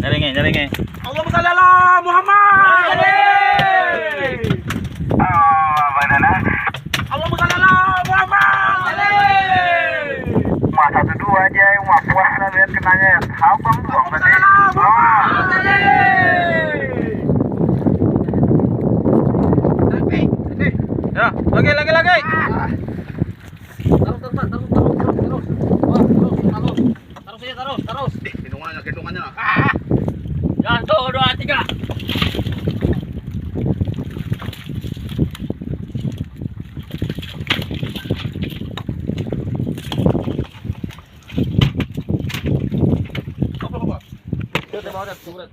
nyaringnya. Allahumma shalli ala Muhammad. Allahumma shalli ala Muhammad. Mah 1-2 aja, mah puas lah lihat kenanya ya. Abang doang tadi. Ya, lagi. Terus. Gendongannya. Ya, 2, 3. Apa? Kita mau ada surat.